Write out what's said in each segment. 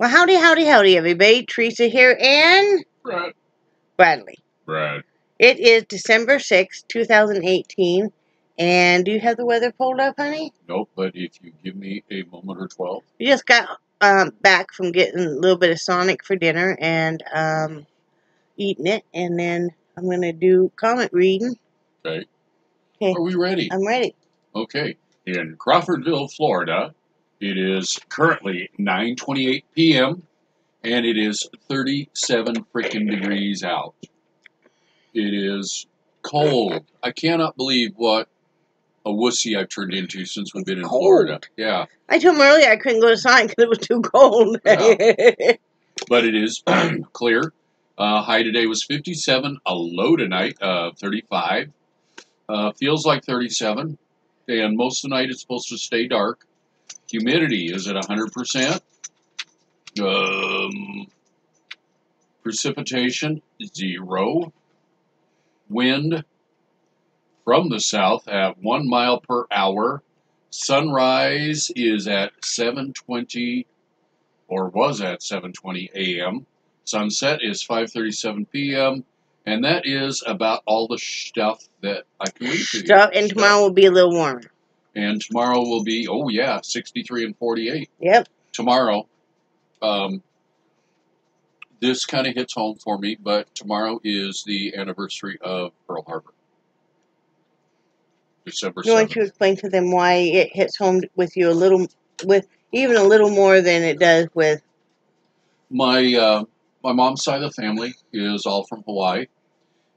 Well, howdy, howdy, howdy, everybody. Teresa here and Brad. Bradley. Brad. It is December 6th, 2018. And do you have the weather pulled up, honey? Nope, but if you give me a moment or 12. We just got back from getting a little bit of Sonic for dinner and eating it. And then I'm going to do comment reading. Okay. Okay. Are we ready? I'm ready. Okay. In Crawfordville, Florida, it is currently 9:28 p.m. and it is 37 freaking degrees out. It is cold. I cannot believe what a wussy I've turned into since we've been in Florida. Yeah. I told him earlier I couldn't go to Sonic because it was too cold. Yeah. But it is clear. High today was 57. A low tonight of 35. Feels like 37. And most of the night it's supposed to stay dark. Humidity is at 100%. Precipitation, 0. Wind from the south at 1 mile per hour. Sunrise is at 7:20, or was at 7:20 a.m. Sunset is 5:37 p.m. And that is about all the stuff that I can read to you. And tomorrow will be a little warmer. And tomorrow will be, 63 and 48. Yep. Tomorrow, this kind of hits home for me, but tomorrow is the anniversary of Pearl Harbor. December 7th. You want to explain to them why it hits home with you even a little more than it does with... My mom's side of the family is all from Hawaii,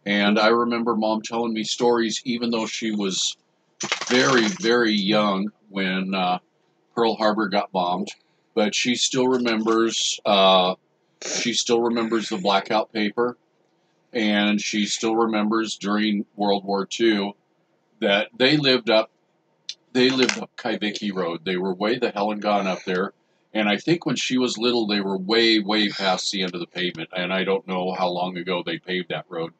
and I remember Mom telling me stories, even though she was very, very young when Pearl Harbor got bombed, but she still remembers. She still remembers the blackout paper, and she still remembers during World War II that they lived up Kaiviki Road. They were way the hell and gone up there. And I think when she was little, they were way, way past the end of the pavement. And I don't know how long ago they paved that road.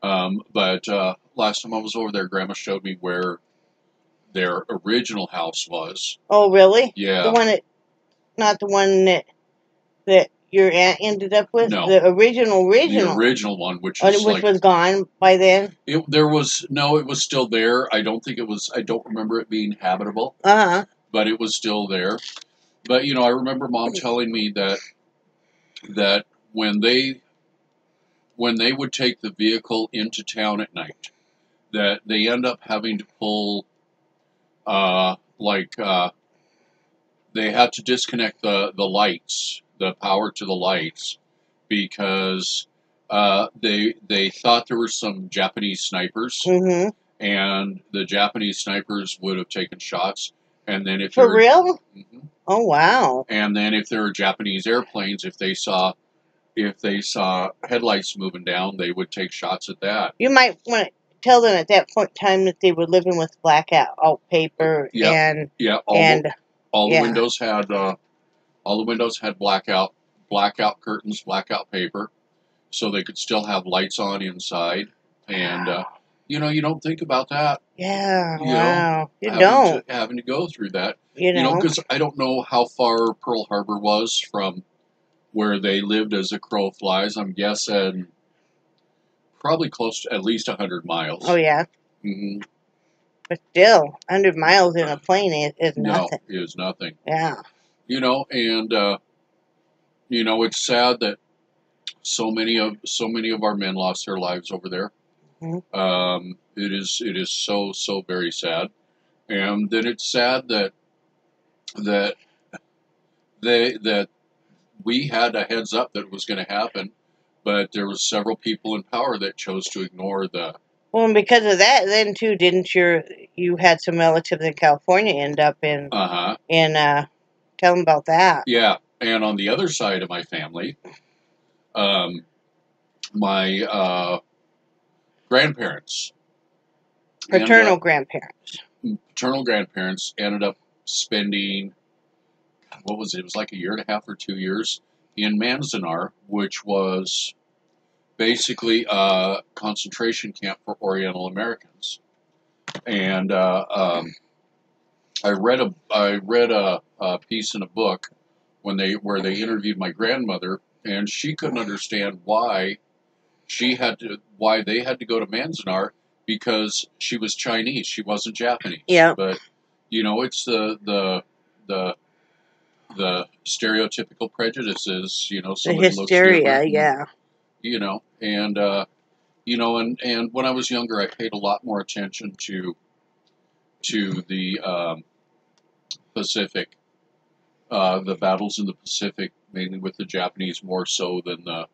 But last time I was over there, Grandma showed me where their original house was. Oh, really? Yeah. The one not the one that your aunt ended up with? No. The original? The original one, which was gone by then? It was still there. I don't remember it being habitable. Uh-huh. But it was still there. But, I remember Mom telling me that when they would take the vehicle into town at night, that they end up having to pull, they had to disconnect the lights, the power to the lights, because they thought there were some Japanese snipers, and the Japanese snipers would have taken shots, and then if for real? Mm-hmm. Oh, wow! And then if there were Japanese airplanes, if they saw headlights moving down, they would take shots at that. You might want to tell them at that point in time that they were living with blackout paper all the windows had blackout curtains, blackout paper, so they could still have lights on inside. And you don't think about that. Yeah, wow. You don't. Having to go through that. You because I don't know how far Pearl Harbor was from where they lived as a crow flies. I'm guessing probably close to at least 100 miles. Oh, yeah. Mm-hmm. But still, 100 miles in a plane is nothing. No, is nothing. Yeah. And it's sad that so many of our men lost their lives over there. Mm-hmm. It is so very sad. And then it's sad that we had a heads up that it was going to happen, but there was several people in power that chose to ignore the... Well, and because of that, then too, didn't you had some relatives in California end up in... tell them about that. Yeah, and on the other side of my family, my grandparents... Paternal grandparents ended up spending... What was it? It was like a year and a half or 2 years in Manzanar, which was basically a concentration camp for Oriental Americans. And I read a piece in a book where they interviewed my grandmother, and she couldn't understand why they had to go to Manzanar because she was Chinese. She wasn't Japanese. Yeah. But it's the stereotypical prejudices. The Somebody looks hysteria, different. yeah. And when I was younger, I paid a lot more attention to the Pacific, the battles in the Pacific, mainly with the Japanese, more so than the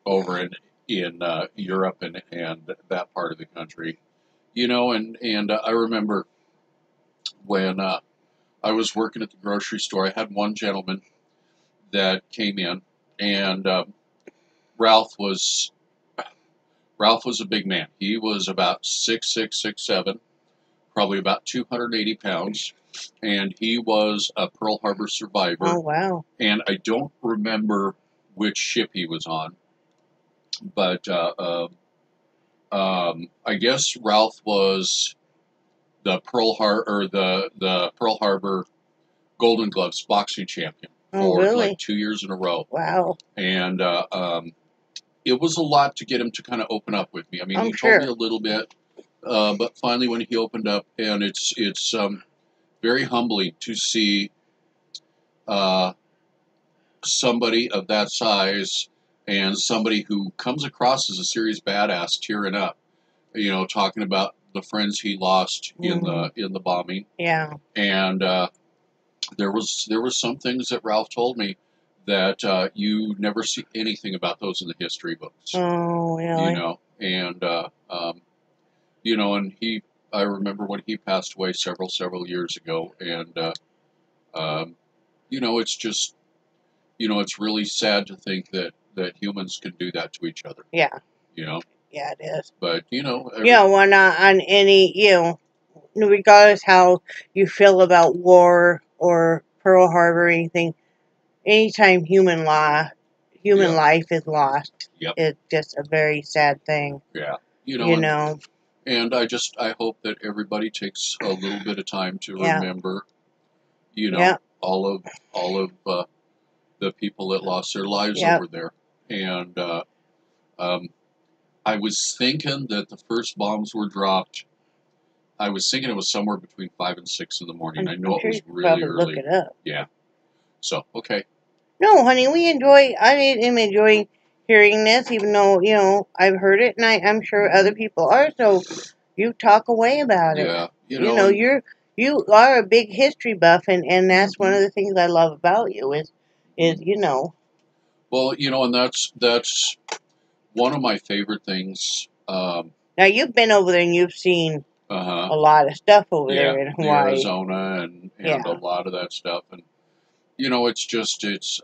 over in Europe and that part of the country. And I remember when I was working at the grocery store, I had one gentleman that came in, and Ralph was a big man. He was about 6'6", 6'7", probably about 280 pounds, and he was a Pearl Harbor survivor. Oh, wow. And I don't remember which ship he was on, but I guess Ralph was the Pearl Harbor Golden Gloves boxing champion for really? like 2 years in a row. Wow. And it was a lot to get him to kind of open up with me. I mean, he sure. told me a little bit, but finally when he opened up, and it's very humbling to see somebody of that size and somebody who comes across as a serious badass tearing up, talking about the friends he lost in the bombing. Yeah. And there was some things that Ralph told me that you never see anything about those in the history books. Oh, really? And and I remember when he passed away several years ago, and it's just, it's really sad to think that humans can do that to each other. Yeah. Yeah, it is. But Well, not on any, regardless how you feel about war or Pearl Harbor or anything, anytime human life is lost, Yep. it's just a very sad thing. Yeah. And I hope that everybody takes a little bit of time to remember, all of the people that lost their lives over there. And I was thinking that the first bombs were dropped. I was thinking it was somewhere between 5 and 6 in the morning. I know it was really early. Look it up. Yeah. So, okay. No, honey, I am enjoying hearing this, even though, I've heard it, and I'm sure other people are, so you talk away about it. Yeah. You are a big history buff, and that's one of the things I love about you is. Well, and that's one of my favorite things. Now, you've been over there and you've seen a lot of stuff over there in Hawaii. Arizona and a lot of that stuff. And, it's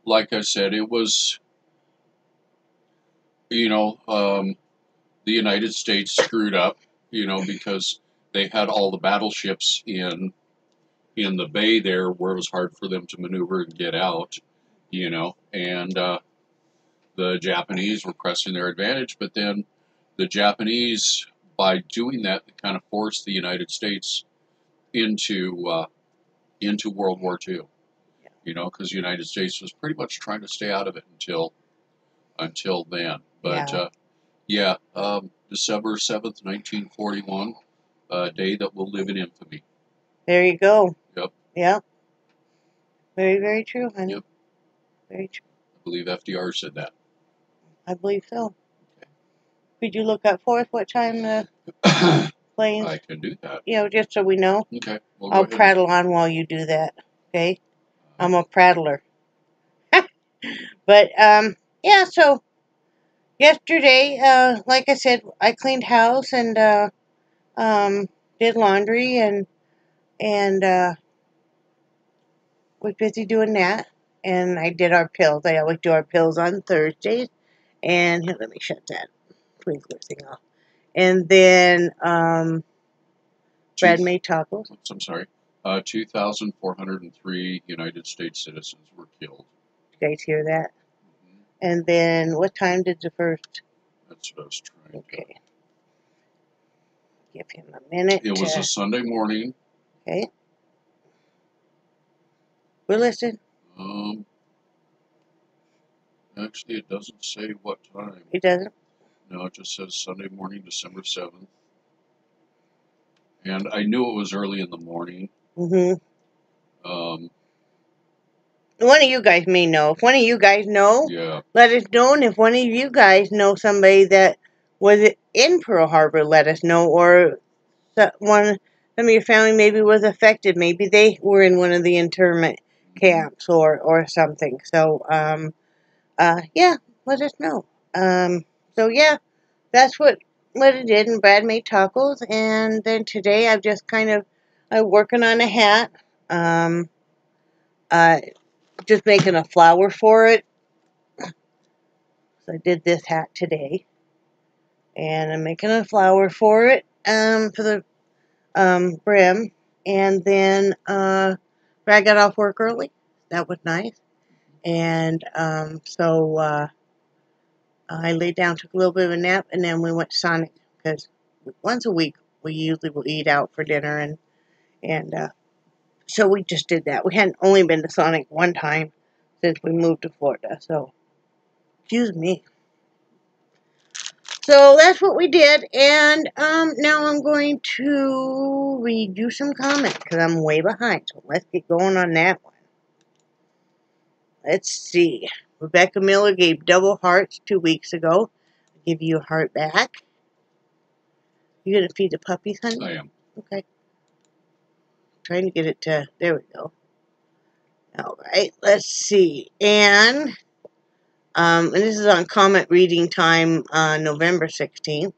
like I said, it was, the United States screwed up, because they had all the battleships in the bay there where it was hard for them to maneuver and get out, and the Japanese were pressing their advantage, but then the Japanese, by doing that, kind of forced the United States into World War II. Because the United States was pretty much trying to stay out of it until then. But December 7th, 1941, a day that will live in infamy. There you go. Yep. Yep. Very, very true, honey. Yep. Very true. I believe FDR said that. I believe so. Okay. Could you look up for us what time the planes? I can do that. Just so we know. Okay. I'll prattle on while you do that. Okay. I'm a prattler. But so yesterday, like I said, I cleaned house and did laundry and was busy doing that. And I did our pills. I always do our pills on Thursdays. And here, let me shut that sprinkler thing off. And then Brad made tacos. I'm sorry. 2,403 United States citizens were killed. Did you guys hear that? Mm-hmm. And then what time did the first? That's what I was trying to. Okay. Give him a minute. It was a Sunday morning. Okay. We're listed. Actually, it doesn't say what time. It doesn't. No, it just says Sunday morning, December 7th. And I knew it was early in the morning. One of you guys may know. If one of you guys know, Yeah. let us know. And if one of you guys know somebody that was in Pearl Harbor, let us know. Or some of your family maybe was affected. Maybe they were in one of the internment camps or something. So, yeah, let us know. So, yeah, that's what I did. And Brad made tacos. And then today I'm working on a hat. Just making a flower for it. So I did this hat today. And I'm making a flower for it, for the brim. And then Brad got off work early. That was nice. And so I laid down, took a little bit of a nap, and then we went to Sonic because once a week we usually will eat out for dinner, and so we just did that. We hadn't only been to Sonic one time since we moved to Florida, so excuse me. So that's what we did, and now I'm going to read you some comments because I'm way behind. So let's get going on that one. Let's see. Rebecca Miller gave double hearts 2 weeks ago. I'll give you a heart back. You gonna feed the puppies, honey? I am. Okay. Trying to get it to. There we go. All right. Let's see. And this is on comment reading time, November 16th.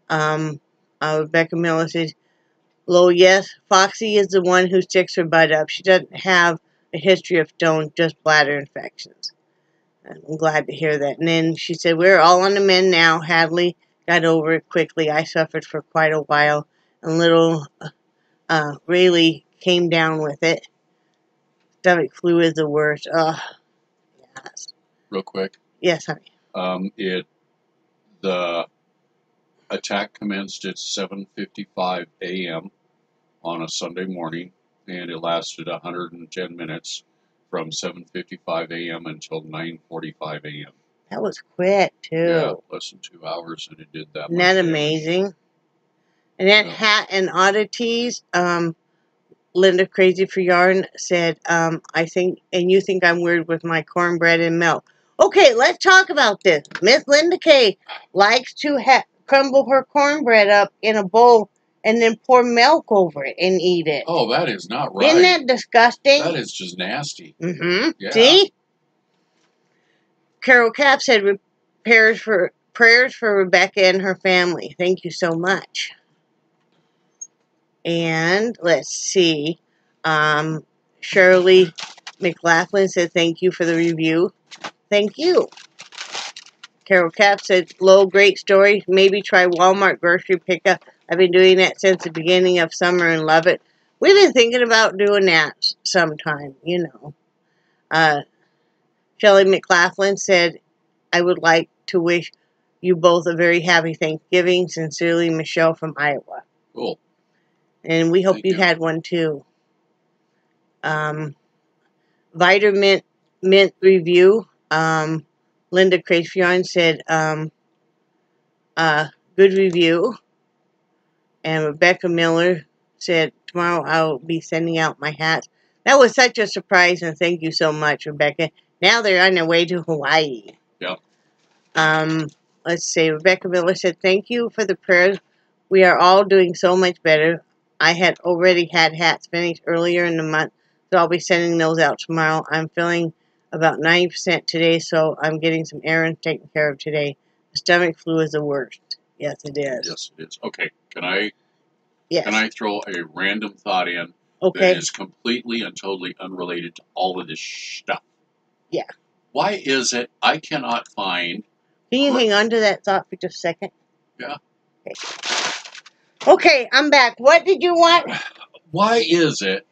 Rebecca Miller says, "Lo, yes, Foxy is the one who sticks her butt up. She doesn't have a history of stones, just bladder infections." I'm glad to hear that. And then she said, "We're all on the mend now. Hadley got over it quickly. I suffered for quite a while, and little Rayleigh came down with it. Stomach flu is the worst." Oh, yes. Real quick. Yes, honey. The attack commenced at 7:55 a.m. on a Sunday morning, and it lasted 110 minutes from 7:55 a.m. until 9:45 a.m. That was quick, too. Yeah, less than 2 hours, and it did that. Isn't that amazing? And that hat and oddities, Linda Crazy for Yarn said, "I think, and you think I'm weird with my cornbread and milk." Okay, let's talk about this. Miss Linda K likes to crumble her cornbread up in a bowl and then pour milk over it and eat it. Oh, that is not right. Isn't that disgusting? That is just nasty. Yeah. See? Carol Cap said, prayers for Rebecca and her family. Thank you so much. And let's see. Shirley McLaughlin said, "Thank you for the review." Thank you. Carol Cap said, "Low, great story. Maybe try Walmart grocery pickup. I've been doing that since the beginning of summer and love it." We've been thinking about doing that sometime, you know. Shirley McLaughlin said, "I would like to wish you both a very happy Thanksgiving. Sincerely, Michelle from Iowa." Cool. And we hope you had one too. Vitamin Mint review. Linda Crayfion said, good review. And Rebecca Miller said, "Tomorrow I'll be sending out my hats." That was such a surprise, and thank you so much, Rebecca. Now they're on their way to Hawaii. Yeah. Let's see. Rebecca Miller said, "Thank you for the prayers. We are all doing so much better. I had already had hats finished earlier in the month, so I'll be sending those out tomorrow. I'm feeling about 90% today, so I'm getting some errands taken care of today. The stomach flu is the worst." Yes, it is. Yes, it is. Okay, can I throw a random thought in Okay. that is completely and totally unrelated to all of this stuff? Yeah. Why is it I cannot find... Can you hang on to that thought for just a second? Yeah. Okay, I'm back. What did you want? Why is it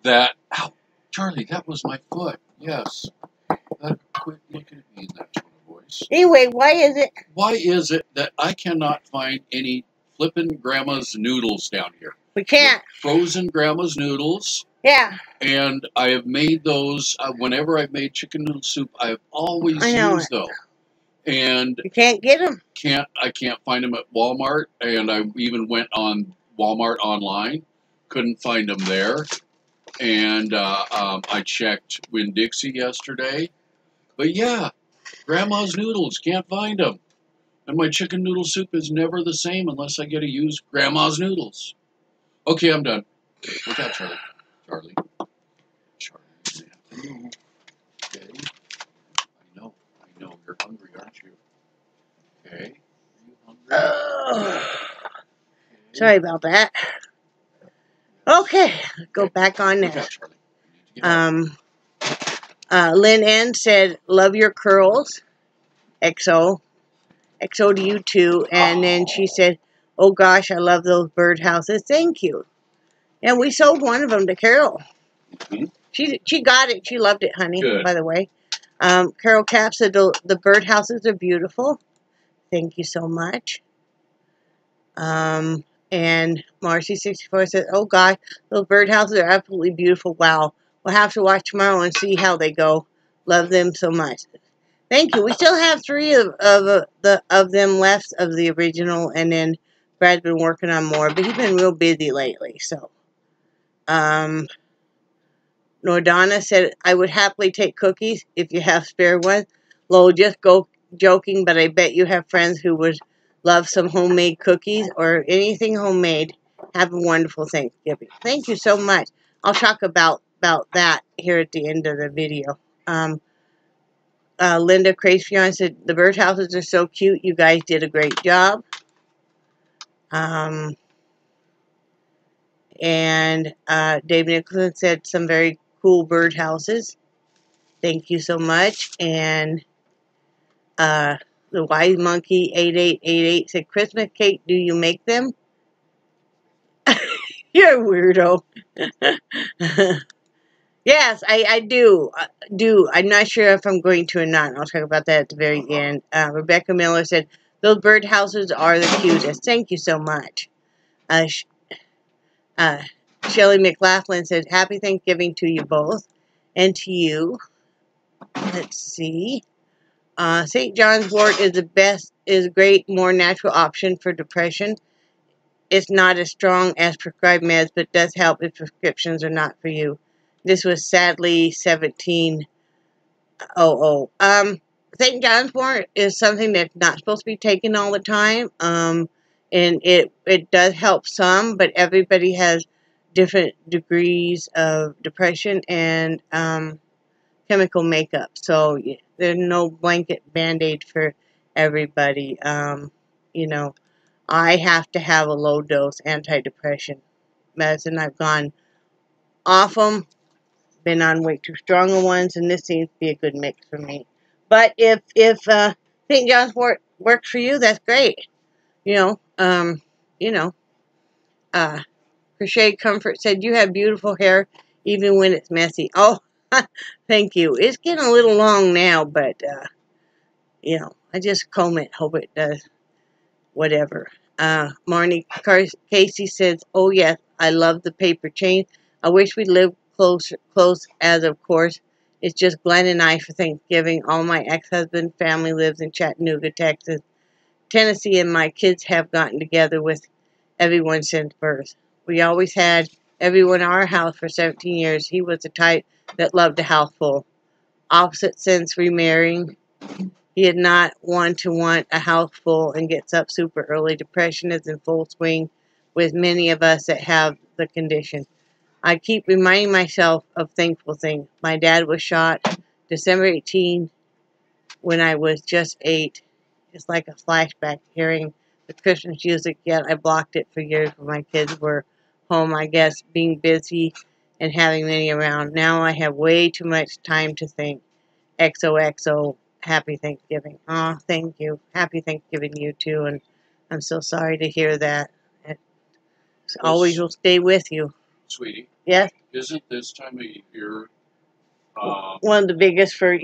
that... Ow, Charlie, that was my foot. Yes. Quit looking at me in that tone of voice. Anyway, why is it? Why is it that I cannot find any flippin' grandma's noodles down here? We can't. Frozen grandma's noodles Yeah, And I have made those, whenever I've made chicken noodle soup, I've always I know used it. those. And You can't get them. I can't find them at Walmart, and I even went on Walmart online, couldn't find them there. And I checked Winn-Dixie yesterday, but yeah, Grandma's noodles, can't find them. And my chicken noodle soup is never the same unless I get to use Grandma's noodles. Okay, I'm done. Look out, Charlie. Charlie. Charlie. Okay. I know. You're hungry, aren't you? Okay. Are you hungry? Oh, sorry about that. Okay, go back on Look there. out, Charlie. You need to get out. Lynn N said, "Love your curls." XO. XO to you too. And then she said, "Oh gosh, I love those birdhouses. Thank you." And we sold one of them to Carol. Mhm. She got it. She loved it, honey. Good. By the way, Carol Cap said the birdhouses are beautiful. Thank you so much. And Marcy64 said, "Oh God, those birdhouses are absolutely beautiful. Wow, we'll have to watch tomorrow and see how they go. Love them so much." Thank you. We still have 3 of them left of the original, and then Brad's been working on more, but he's been real busy lately. So, Nordana said, "I would happily take cookies if you have spare ones." Lowell, just go joking, but I bet you have friends who would love some homemade cookies or anything homemade. Have a wonderful Thanksgiving. Thank you so much. I'll talk about that here at the end of the video. Linda Crafion said, "The birdhouses are so cute. You guys did a great job." And Dave Nicholson said, "Some very cool birdhouses. Thank you so much." And the Wise Monkey 8888 said, "Christmas cake, do you make them?" You're a weirdo. Yes, I do. I'm not sure if I'm going to or not. I'll talk about that at the very end. Rebecca Miller said, "Those birdhouses are the cutest." Thank you so much. Shelley McLaughlin said, "Happy Thanksgiving to you both." And to you. Let's see. St. John's wort is a great, more natural option for depression. It's not as strong as prescribed meds, but does help if prescriptions are not for you. This was sadly 1700. St. John's wort is something that's not supposed to be taken all the time. And it does help some, but everybody has different degrees of depression and chemical makeup. So there's no blanket band-aid for everybody. You know, I have to have a low dose antidepressant medicine. I've gone off them, been on way too strong ones, and this seems to be a good mix for me. But if St. John's wort works for you, that's great. You know, you know, Crochet Comfort said, "You have beautiful hair even when it's messy." Oh, thank you. It's getting a little long now, but you know, I just comb it, hope it does whatever. Marnie Casey says, "Oh yes, I love the paper chain. I wish we lived close as of course. It's just Glenn and I for Thanksgiving. All my ex-husband family lives in Chattanooga, Texas. Tennessee, and my kids have gotten together with everyone since birth. We always had everyone in our house for 17 years. He was the type that loved a house full. Opposite since remarrying. He had not want a house full and gets up super early. Depression is in full swing with many of us that have the condition. I keep reminding myself of thankful things. My dad was shot December 18 when I was just 8. It's like a flashback hearing the Christmas music, yet I blocked it for years when my kids were home, I guess, being busy and having many around. Now I have way too much time to think. XOXO, happy Thanksgiving." Oh, thank you. Happy Thanksgiving, you too, and I'm so sorry to hear that. It always will stay with you. Sweetie, Yes? isn't this time of year One of the biggest for,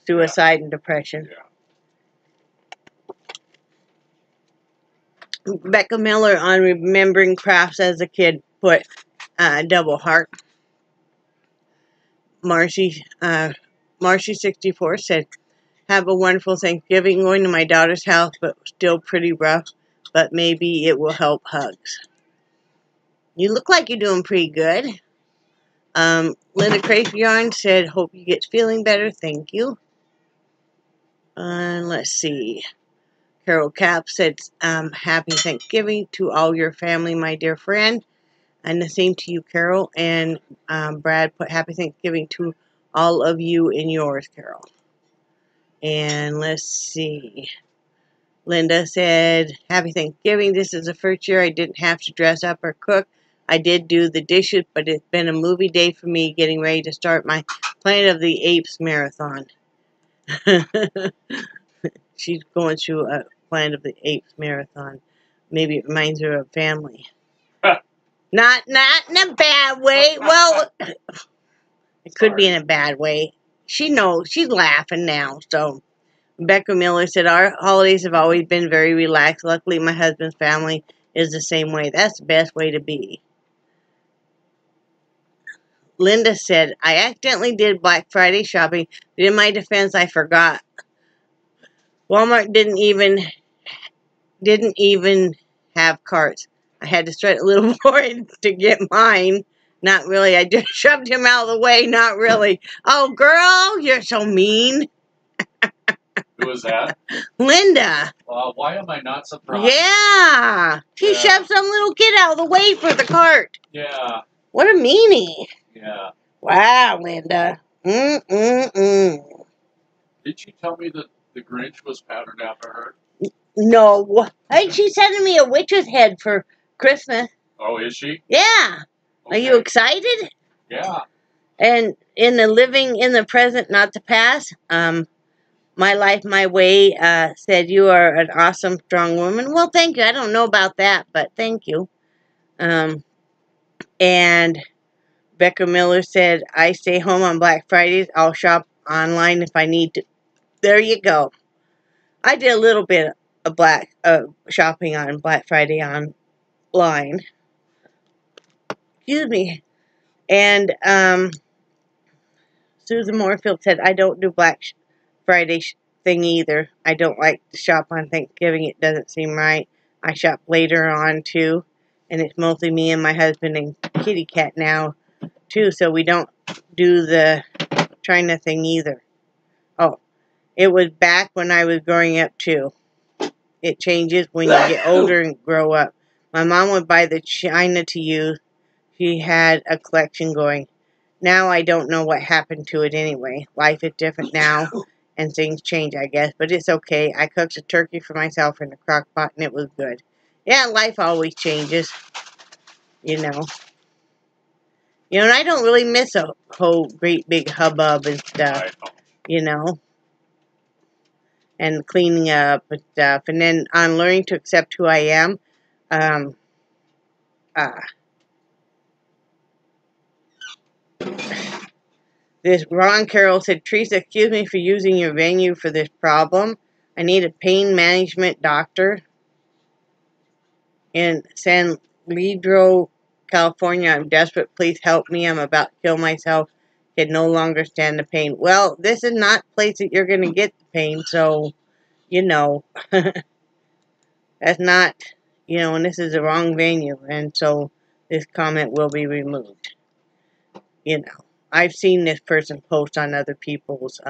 suicide and depression. yeah. Becca Miller on remembering crafts as a kid put double heart. Marcy64 said, have a wonderful Thanksgiving. Going to my daughter's house, but still pretty rough. But maybe it will help. Hugs. You look like you're doing pretty good. Linda Crayfion said, hope you get feeling better. Thank you. And let's see. Carol Cap said, happy Thanksgiving to all your family, my dear friend. And the same to you, Carol. And Brad put happy Thanksgiving to all of you and yours, Carol. And let's see. Linda said, happy Thanksgiving. This is the first year I didn't have to dress up or cook. I did do the dishes, but it's been a movie day for me, getting ready to start my Planet of the Apes marathon. She's going through a Planet of the Apes marathon. Maybe it reminds her of family. Not in a bad way. Well, it could be in a bad way. She knows. She's laughing now. So, Becca Miller said, our holidays have always been very relaxed. Luckily, my husband's family is the same way. That's the best way to be. Linda said, I accidentally did Black Friday shopping, but in my defense, I forgot. Walmart didn't even have carts. I had to stretch a little more to get mine. Not really. I just shoved him out of the way. Not really. Oh, girl, you're so mean. Who was that? Linda. Why am I not surprised? Yeah. She shoved some little kid out of the way for the cart. Yeah. What a meanie. Yeah. Wow, Linda. Did she tell me that the Grinch was patterned after her? No. Hey, she's sending me a witch's head for Christmas. Oh, is she? Yeah. Okay. Are you excited? Yeah. And in the living in the present, not the past, My Life, My Way said, you are an awesome, strong woman. Well, thank you. I don't know about that, but thank you. And Becca Miller said, I stay home on Black Fridays. I'll shop online if I need to. There you go. I did a little bit of shopping on Black Friday online. Excuse me. And Susan Moorfield said, I don't do Black Friday thing either. I don't like to shop on Thanksgiving. It doesn't seem right. I shop later on too. And it's mostly me and my husband and kitty cat now too. So we don't do the China thing either. Oh, it was back when I was growing up too. It changes when you get older and grow up. My mom would buy the China to use. She had a collection going. Now I don't know what happened to it anyway. Life is different now, and things change, I guess. But it's okay. I cooked a turkey for myself in a crock pot, and it was good. Yeah, life always changes, you know. You know, and I don't really miss a whole great big hubbub and stuff, you know. And cleaning up and stuff. And then on learning to accept who I am, this Ron Carroll said, Teresa, excuse me for using your venue for this problem. I need a pain management doctor in San Leandro, California. I'm desperate. Please help me. I'm about to kill myself. Can no longer stand the pain. Well, this is not the place that you're going to get the pain, so, you know, that's not, you know, and this is the wrong venue, and so this comment will be removed. You know, I've seen this person post on other people's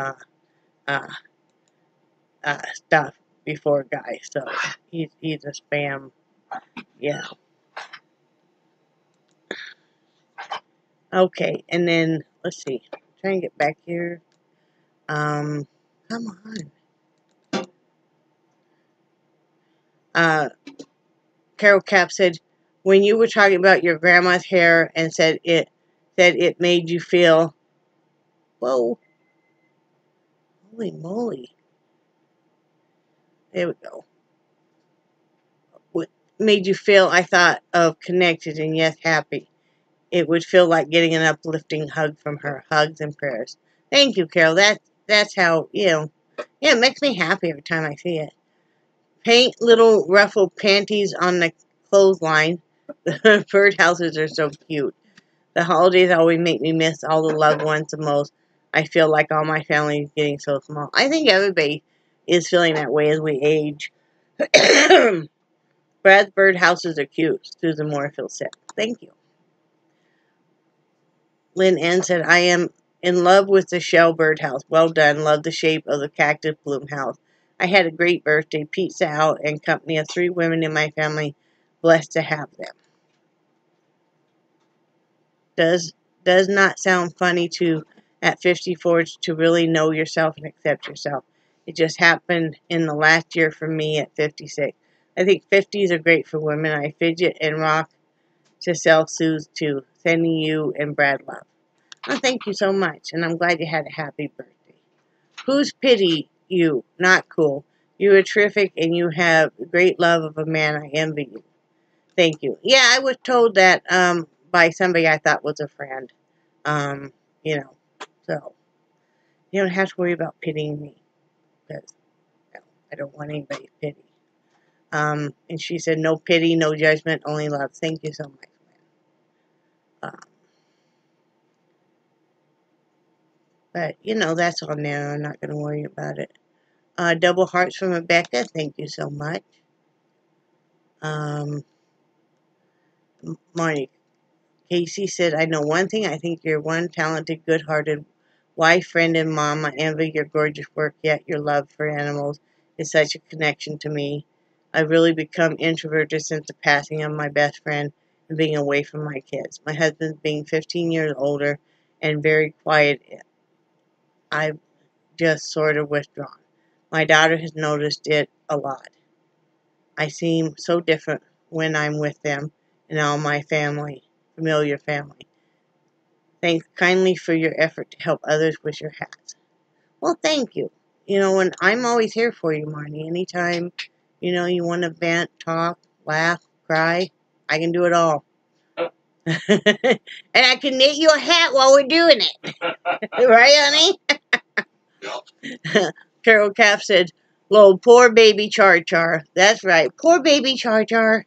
stuff before, guys, so he's a spam, yeah. Okay, and then, let's see, try and get back here. Come on. Carol Cap said, when you were talking about your grandma's hair and said it made you feel, whoa, holy moly. There we go. What made you feel, I thought of connected and yes, happy. It would feel like getting an uplifting hug from her. Hugs and prayers. Thank you, Carol. That's how, you know, yeah, it makes me happy every time I see it. Paint little ruffled panties on the clothesline. The birdhouses are so cute. The holidays always make me miss all the loved ones the most. I feel like all my family is getting so small. I think everybody is feeling that way as we age. Brad's birdhouses are cute. Susan Moorfield said. Thank you. Lynn Ann said, I am in love with the shell birdhouse. Well done. Love the shape of the cactus bloom house. I had a great birthday, pizza out, and company of 3 women in my family. Blessed to have them. Does not sound funny at 54 to really know yourself and accept yourself. It just happened in the last year for me at 56. I think 50s are great for women. I fidget and rock to self-soothe too. Sending you and Brad love. Oh, thank you so much, and I'm glad you had a happy birthday. Who's pity you? Not cool. You are terrific, and you have great love of a man. I envy you. Thank you. Yeah, I was told that by somebody I thought was a friend. You know, so you don't have to worry about pitying me, because I don't want anybody's pity. And she said, no pity, no judgment, only love. Thank you so much, man. But, that's on there. I'm not going to worry about it. Double hearts from Rebecca. Thank you so much. Marnie Casey said, I know one thing. I think you're one talented, good-hearted wife, friend, and mom. I envy your gorgeous work, yet your love for animals is such a connection to me. I've really become introverted since the passing of my best friend and being away from my kids. My husband being 15 years older and very quiet, I've just sort of withdrawn. My daughter has noticed it a lot. I seem so different when I'm with them and all my familiar family. Thanks kindly for your effort to help others with your hats. Well, thank you. And I'm always here for you, Marnie. Anytime, you want to vent, talk, laugh, cry, I can do it all. And I can knit you a hat while we're doing it. Right, honey? Yep. Carol Calf said, Lord, poor baby Char Char. That's right. Poor baby Char Char.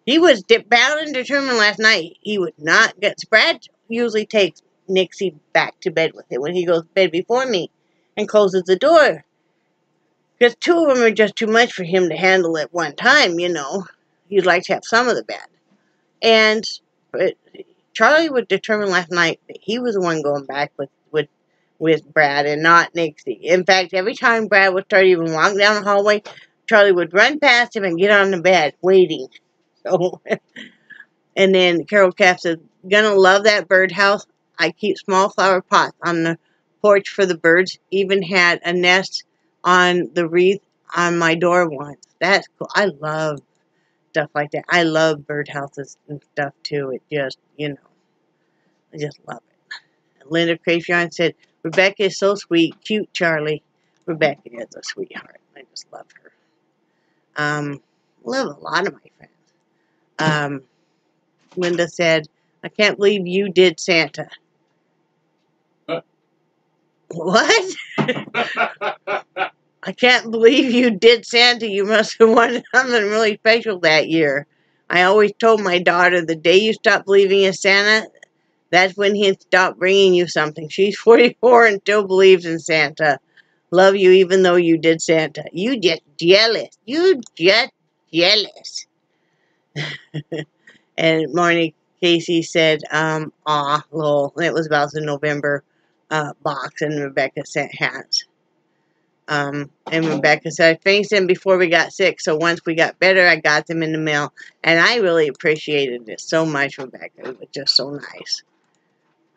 He was bound and determined last night. He would not get... Brad usually takes Nixie back to bed with him when he goes to bed before me and closes the door. Because 2 of them are just too much for him to handle at one time, You'd like to have some of the bed. But Charlie was determined last night that he was the one going back with Brad and not Nixie. In fact, every time Brad would start even walking down the hallway, Charlie would run past him and get on the bed, waiting. So, and then Carol Calf said, gonna love that birdhouse. I keep small flower pots on the porch for the birds. Even had a nest on the wreath on my door once. That's cool. I love stuff like that. I love birdhouses and stuff too. It just, I just love it. Linda Crafion said, Rebecca is so sweet. Cute Charlie. Rebecca is a sweetheart. I just love her. Love a lot of my friends. Linda said, I can't believe you did Santa. What? I can't believe you did Santa. You must have wanted something really special that year. I always told my daughter, the day you stop believing in Santa, that's when he'd stop bringing you something. She's 44 and still believes in Santa. Love you even though you did Santa. You just jealous. You just jealous. And Marnie Casey said, aw, lol. It was about the November box, and Rebecca sent hats. And Rebecca said, I finished them before we got sick, so once we got better, I got them in the mail. And I really appreciated it so much, Rebecca. It was just so nice.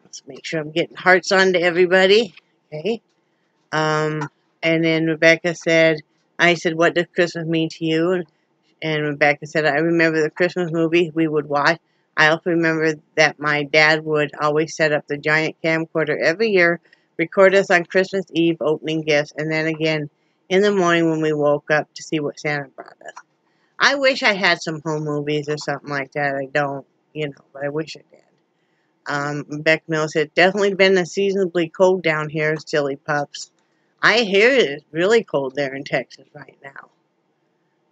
Let's make sure I'm getting hearts on to everybody. Okay. And then Rebecca said, I said, what does Christmas mean to you? And Rebecca said, I remember the Christmas movie we would watch. I also remember that my dad would always set up the giant camcorder every year, record us on Christmas Eve opening gifts, and then again in the morning when we woke up to see what Santa brought us. I wish I had some home movies or something like that. I don't, but I wish I did. Rebecca Mills said, definitely been unseasonably cold down here, silly pups. I hear it is really cold there in Texas right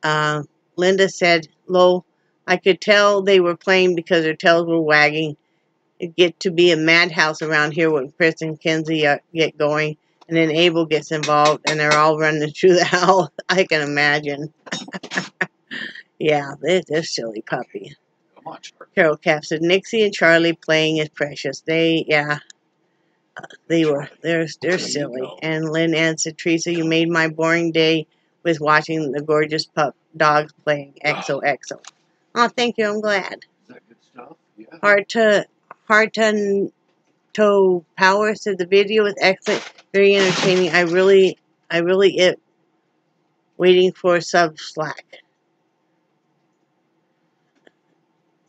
now. Linda said, Lo, I could tell they were playing because their tails were wagging. it get to be a madhouse around here when Chris and Kenzie get going, and then Abel gets involved, and they're all running through the house. I can imagine. Yeah, they're silly puppy. Come on, Charlie. Carol Cap said Nixie and Charlie playing is precious. They're silly. And Lynn Ann said, Teresa, you made my boring day with watching the gorgeous dogs playing XOXO. Oh, thank you. I'm glad. Is that good stuff? Yeah. Heart to Power said the video was excellent, very entertaining. I really waiting for sub Slack.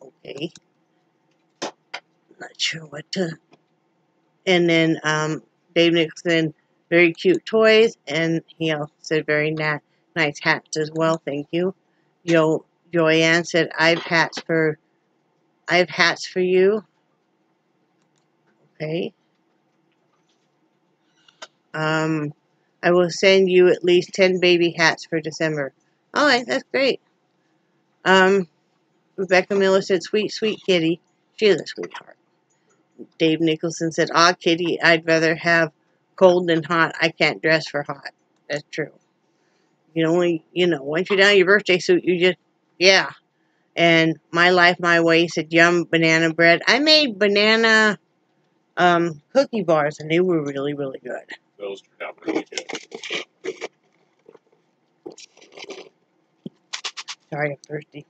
Okay. Not sure what to. And then Dave Nixon, very cute toys, and he also said very nice hats as well. Thank you. Joanne said I have hats for you. Okay. I will send you at least 10 baby hats for December. All right, that's great. Rebecca Miller said, sweet, sweet kitty. She is a sweetheart. Dave Nicholson said, kitty, I'd rather have cold than hot. I can't dress for hot. That's true. Once you're down your birthday suit, you just, yeah. And My Life, My Way said, yum, banana bread. I made banana cookie bars, and they were really, really good. Those turned out pretty good. Sorry, I'm thirsty.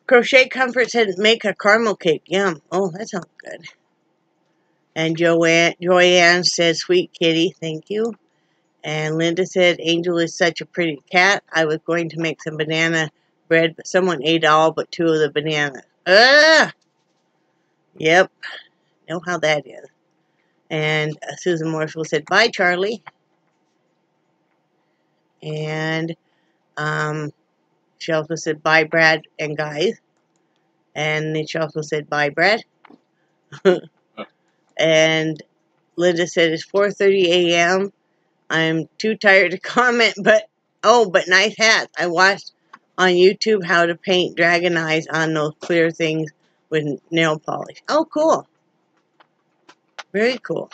Crochet Comfort said, make a caramel cake. Yum. Oh, that sounds good. And Joanne said, sweet kitty, thank you. And Linda said, Angel is such a pretty cat. I was going to make some banana bread, but someone ate all but 2 of the bananas. Yep. Know how that is. And Susan Morrison said, bye, Charlie. And she also said, bye, Brad and guys. And then she also said, bye, Brad. And Linda said, it's 4:30 a.m. I'm too tired to comment, but nice hats. I watched on YouTube how to paint dragon eyes on those clear things with nail polish. Oh, cool. Very cool.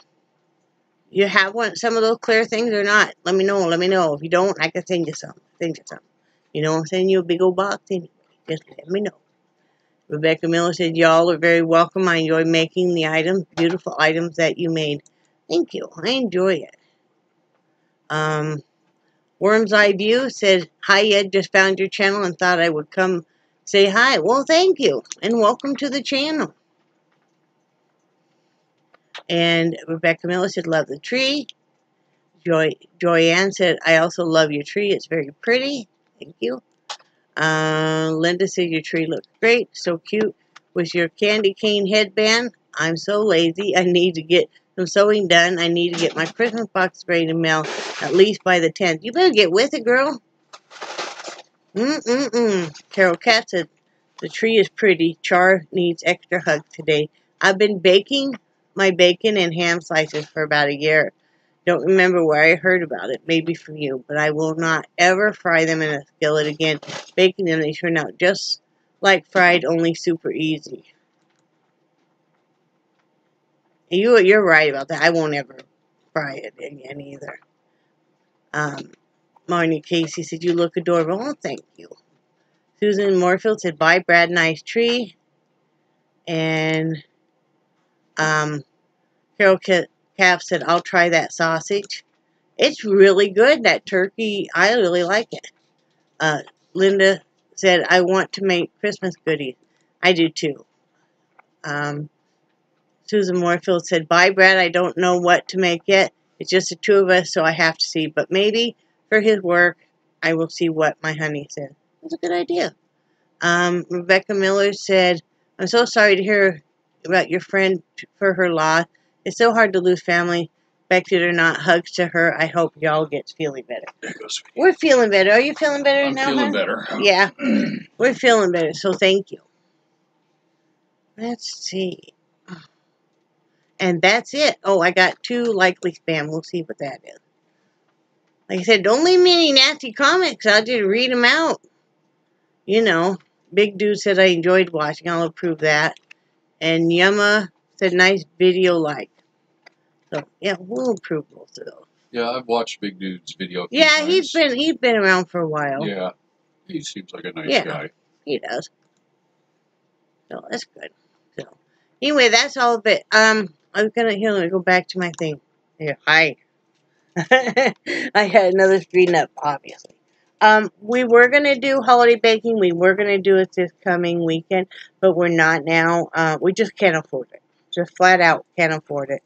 You have some of those clear things or not? Let me know. If you don't, I can send you some. I'm sending you a big old box anyway. Just let me know. Rebecca Miller said, y'all are very welcome. I enjoy making the items, beautiful items that you made. Thank you. I enjoy it. Worm's Eye View said, hi, Ed, just found your channel and thought I would come say hi. Well, thank you, and welcome to the channel. And Rebecca Miller said, love the tree. Joyanne said, I also love your tree. It's very pretty. Thank you. Linda said, your tree looks great. So cute with your candy cane headband. I'm so lazy. I need to get some sewing done. I need to get my Christmas box ready to mail at least by the 10th. You better get with it, girl. Carol Cat said, the tree is pretty. Char needs extra hugs today. I've been baking my bacon and ham slices for about a year. Don't remember where I heard about it. Maybe from you. But I will not ever fry them in a skillet again. Baking them, they turn out just like fried, only super easy. You're right about that. I won't ever fry it again either. Marnie Casey said, you look adorable. Oh, thank you. Susan Moorfield said, bye, Brad, nice tree. And Carol Cap said, I'll try that sausage. It's really good, that turkey. I really like it. Linda said, I want to make Christmas goodies. I do too. Susan Moorfield said, bye, Brad. I don't know what to make yet. It's just the 2 of us, so I have to see. But maybe for his work, I will see what my honey said. That's a good idea. Rebecca Miller said, I'm so sorry to hear about your friend for her loss. It's so hard to lose family. Expected or not, hugs to her. I hope y'all gets feeling better. We're feeling better. Are you feeling better now? I'm feeling better. Yeah, we're feeling better, so thank you. Let's see. And that's it. Oh, I got 2 likely spam. We'll see what that is. Like I said, don't leave me any nasty comments. I'll just read them out. Big Dude said I enjoyed watching. I'll approve that. And Yama said nice video like. So yeah, we'll approve both of those. Yeah, I've watched Big Dude's video. Yeah, he's been around for a while. Yeah, he seems like a nice guy. He does. So that's good. So anyway, that's all of it. I'm gonna go back to my thing. Here, hi. I had another screen up, obviously. We were gonna do holiday baking. We were gonna do it this coming weekend, but we're not now. We just can't afford it. Just flat out can't afford it.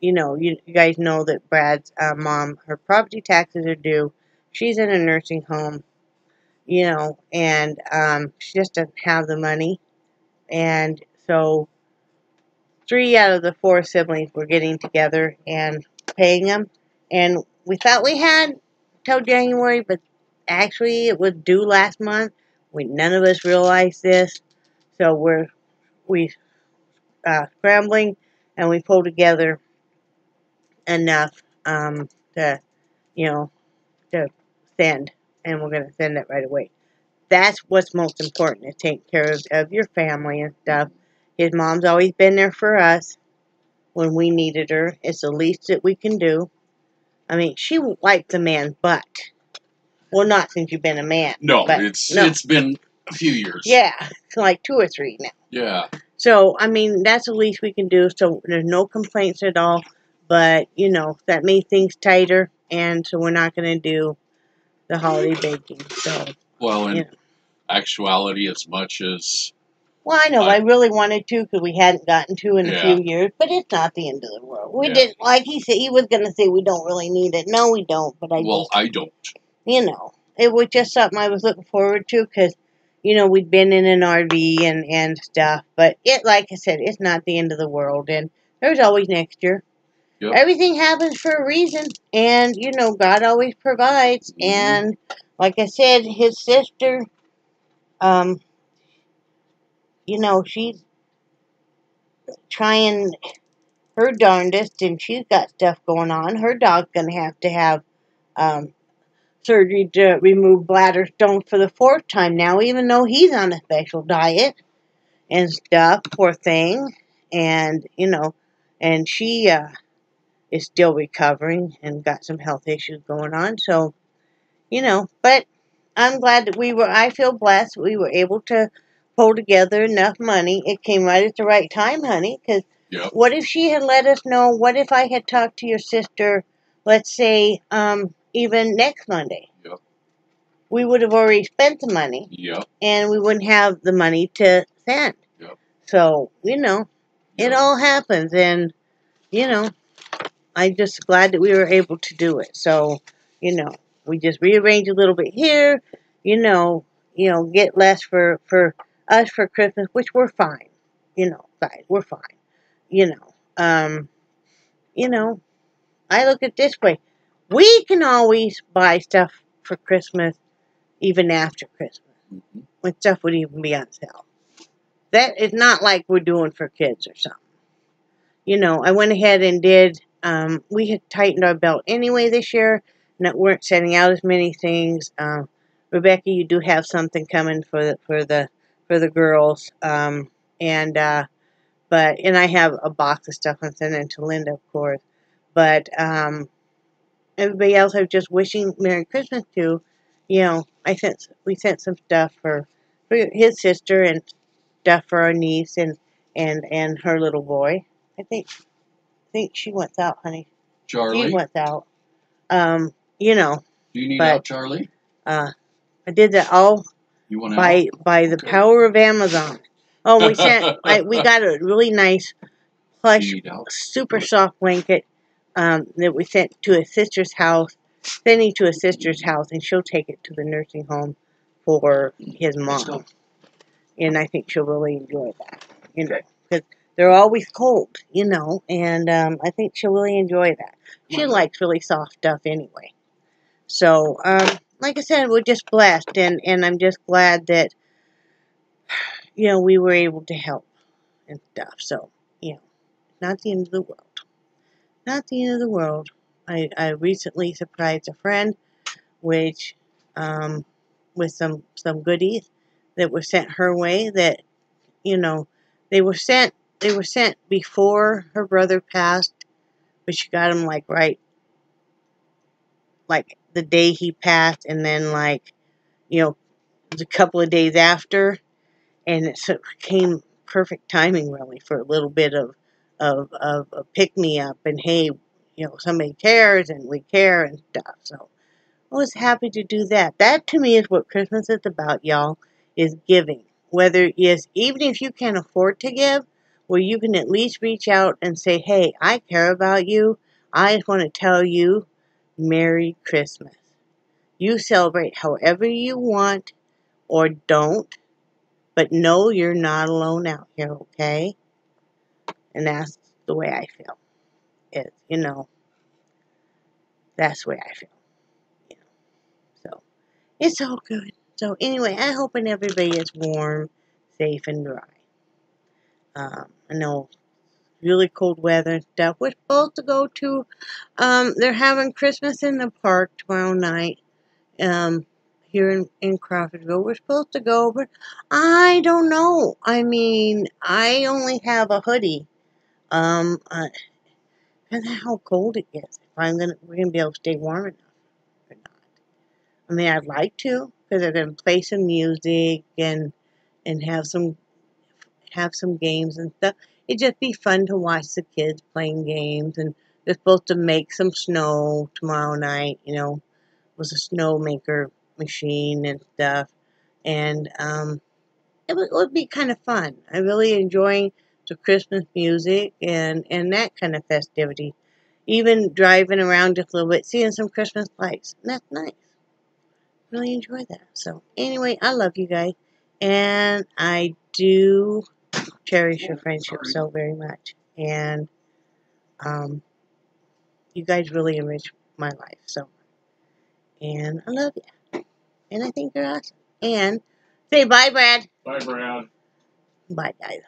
You guys know that Brad's mom, her property taxes are due. She's in a nursing home, and she just doesn't have the money. And so 3 out of the 4 siblings were getting together and paying them. And we thought we had till January, but actually it was due last month. None of us realized this. So we scrambling, and we pulled together enough to to send, and we're going to send it right away. That's what's most important, to take care of your family and stuff. His mom's always been there for us when we needed her. It's the least that we can do. I mean, she wiped the man's butt. Well, not since you've been a man. No, it's been a few years. Yeah, it's like 2 or 3 now. Yeah. So, I mean, that's the least we can do. So there's no complaints at all. But, that made things tighter. And so we're not going to do the holiday baking. So, well, in actuality, as much as... Well, I know. I really wanted to, because we hadn't gotten to in a few years. But it's not the end of the world. We didn't, like he said, he was going to say we don't really need it. No, we don't. But I don't. It was just something I was looking forward to, because, we'd been in an RV and stuff. But like I said, it's not the end of the world. And there's always next year. Yep. Everything happens for a reason. And, God always provides. Mm-hmm. And, like I said, his sister, she's trying her darndest, and she's got stuff going on. Her dog's going to have surgery to remove bladder stones for the 4th time now, even though he's on a special diet and stuff, poor thing. And, and she is still recovering and got some health issues going on. So, but I'm glad that I feel blessed we were able to pull together enough money. It came right at the right time, honey, because what if she had let us know? What if I had talked to your sister, let's say, even next Monday? Yep. We would have already spent the money. Yep. And we wouldn't have the money to send. Yep. So, it all happens. And, I'm just glad that we were able to do it. So, we just rearrange a little bit here, get less for us for Christmas, which we're fine. Guys, we're fine. I look at it this way. We can always buy stuff for Christmas even after Christmas. Mm-hmm. When stuff would even be on sale. That is not like we're doing for kids or something. I went ahead and did, we had tightened our belt anyway this year, and weren't sending out as many things. Rebecca, you do have something coming for the girls. And I have a box of stuff I'm sending to Linda, of course. But everybody else I'm just wishing Merry Christmas to. We sent some stuff for his sister and stuff for our niece and her little boy. I think she went out, honey. Charlie? She went out. Do you need out, Charlie? I did that all by the power of Amazon. Oh, we got a really nice plush, super soft blanket that we sent to a sister's house, sending to a sister's house, and she'll take it to the nursing home for his mom. And I think she'll really enjoy that, because they're always cold, and I think she'll really enjoy that. She likes really soft stuff anyway. So, like I said, we're just blessed, and I'm just glad that, we were able to help and stuff. So, not the end of the world. Not the end of the world. I recently surprised a friend, which, with some goodies that were sent her way that, you know, they were sent before her brother passed, but she got them like right, like the day he passed, and then like, you know, a couple of days after, and it came perfect timing really for a little bit of a pick me up, and hey, you know, somebody cares and we care and stuff. So I was happy to do that. That to me is what Christmas is about, y'all, is giving. Whether is even if you can't afford to give, where you can at least reach out and say, hey, I care about you. I just want to tell you, Merry Christmas. You celebrate however you want or don't, but know you're not alone out here, okay? And that's the way I feel. It, you know, that's the way I feel. You know, so it's all good. So anyway, I hope everybody is warm, safe, and dry. I know really cold weather and stuff. We're supposed to go to, they're having Christmas in the park tomorrow night, here in Crawfordville. We're supposed to go, but I don't know. I mean, I only have a hoodie. Depends on how cold it gets. If we're gonna be able to stay warm enough or not. I mean, I'd like to, because they're gonna play some music and have some games and stuff. It'd just be fun to watch the kids playing games, and they're supposed to make some snow tomorrow night, you know, with a snow maker machine and stuff. And it would be kind of fun. I really enjoy the Christmas music and that kind of festivity. Even driving around just a little bit, seeing some Christmas lights. That's nice. Really enjoy that. So anyway, I love you guys. And I do cherish your friendship so very much. And you guys really enrich my life. So, and I love you. And I think you're awesome. And say bye, Brad. Bye, Brad. Bye, guys.